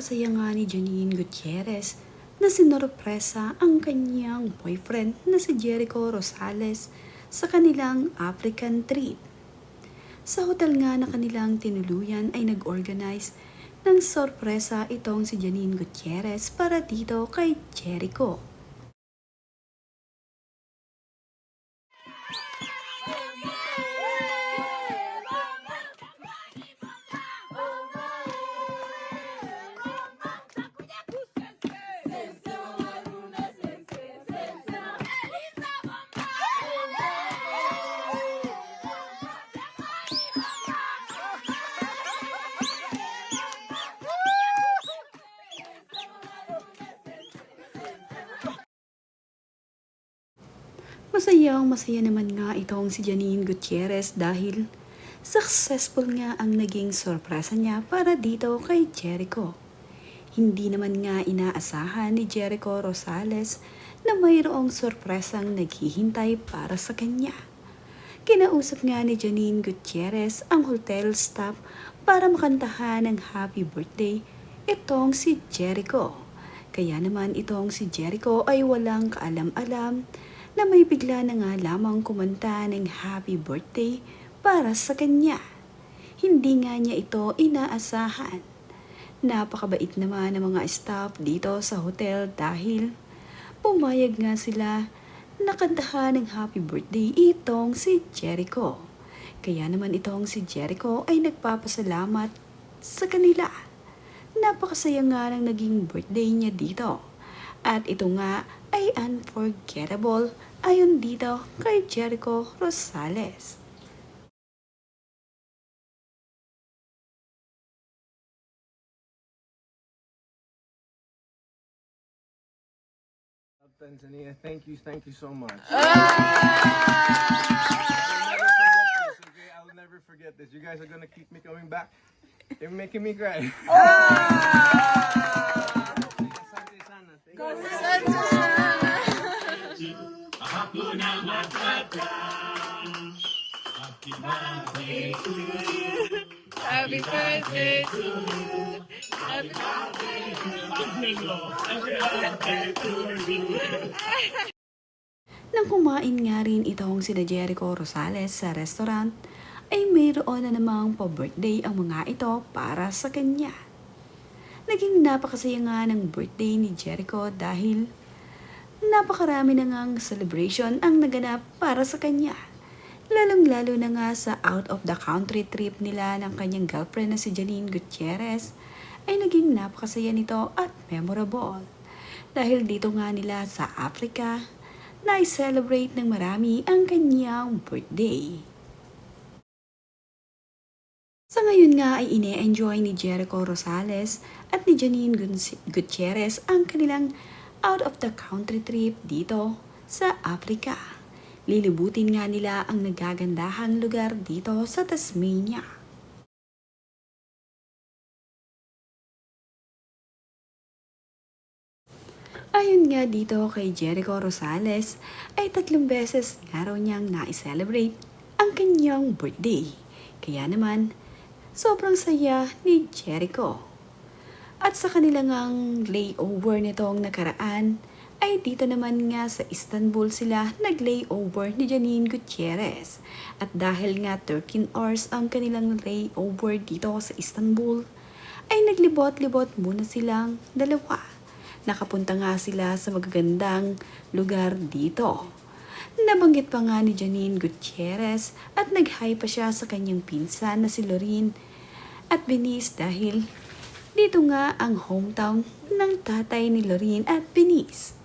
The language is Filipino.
Napakasaya nga ni Janine Gutierrez na sinorpresa ang kanyang boyfriend na si Jericho Rosales sa kanilang African trip. Sa hotel nga na kanilang tinuluyan ay nag-organize ng sorpresa itong si Janine Gutierrez para dito kay Jericho. Masaya naman nga itong si Janine Gutierrez dahil successful nga ang naging sorpresa niya para dito kay Jericho. Hindi naman nga inaasahan ni Jericho Rosales na mayroong sorpresang naghihintay para sa kanya. Kinausap nga ni Janine Gutierrez ang hotel staff para makantahan ng happy birthday itong si Jericho. Kaya naman itong si Jericho ay walang kaalam-alam na may bigla na nga lamang kumanta ng happy birthday para sa kanya. Hindi nga niya ito inaasahan. Napakabait naman ng mga staff dito sa hotel dahil pumayag nga sila na kantahan ng happy birthday itong si Jericho. Kaya naman itong si Jericho ay nagpapasalamat sa kanila. Napakasaya nga ng naging birthday niya dito. At ito nga ay unforgettable ayon dito kay Jericho Rosales. Tanzania, thank you so much. I'll never forget this. You guys are gonna keep me coming back. You're making me cry. Asante sana. Thank you. Hakuna Matata. Happy birthday to you. Happy birthday to you. Happy birthday to you. Happy birthday to you. Nang kumain nga rin itong sina Jericho Rosales sa restaurant, ay mayroon na namang pa-birthday ang mga ito para sa kanya. Naging napakasaya nga ng birthday ni Jericho dahil napakarami na ngang celebration ang naganap para sa kanya. Lalong-lalo na nga sa out of the country trip nila ng kanyang girlfriend na si Janine Gutierrez ay naging napakasaya nito at memorable. Dahil dito nga nila sa Africa, na-celebrate ng marami ang kanyang birthday. Sa ngayon nga ay ine-enjoy ni Jericho Rosales at ni Janine Gutierrez ang kanilang out of the country trip dito sa Africa. Lilibutin nga nila ang nagagandahang lugar dito sa Tasmania. Ayon nga dito kay Jericho Rosales ay 3 beses nga raw niyang na-celebrate ang kanyang birthday. Kaya naman, sobrang saya ni Jericho. At sa kanilang layover nitong nakaraan, ay dito naman nga sa Istanbul sila nag-layover ni Janine Gutierrez. At dahil nga 13 hours ang kanilang layover dito sa Istanbul, ay naglibot-libot muna silang dalawa. Nakapunta nga sila sa magagandang lugar dito. Nabanggit pa nga ni Janine Gutierrez at nag-hi pa siya sa kanyang pinsan na si Lorene at Benice dahil dito nga ang hometown ng tatay ni Lorene at Benice.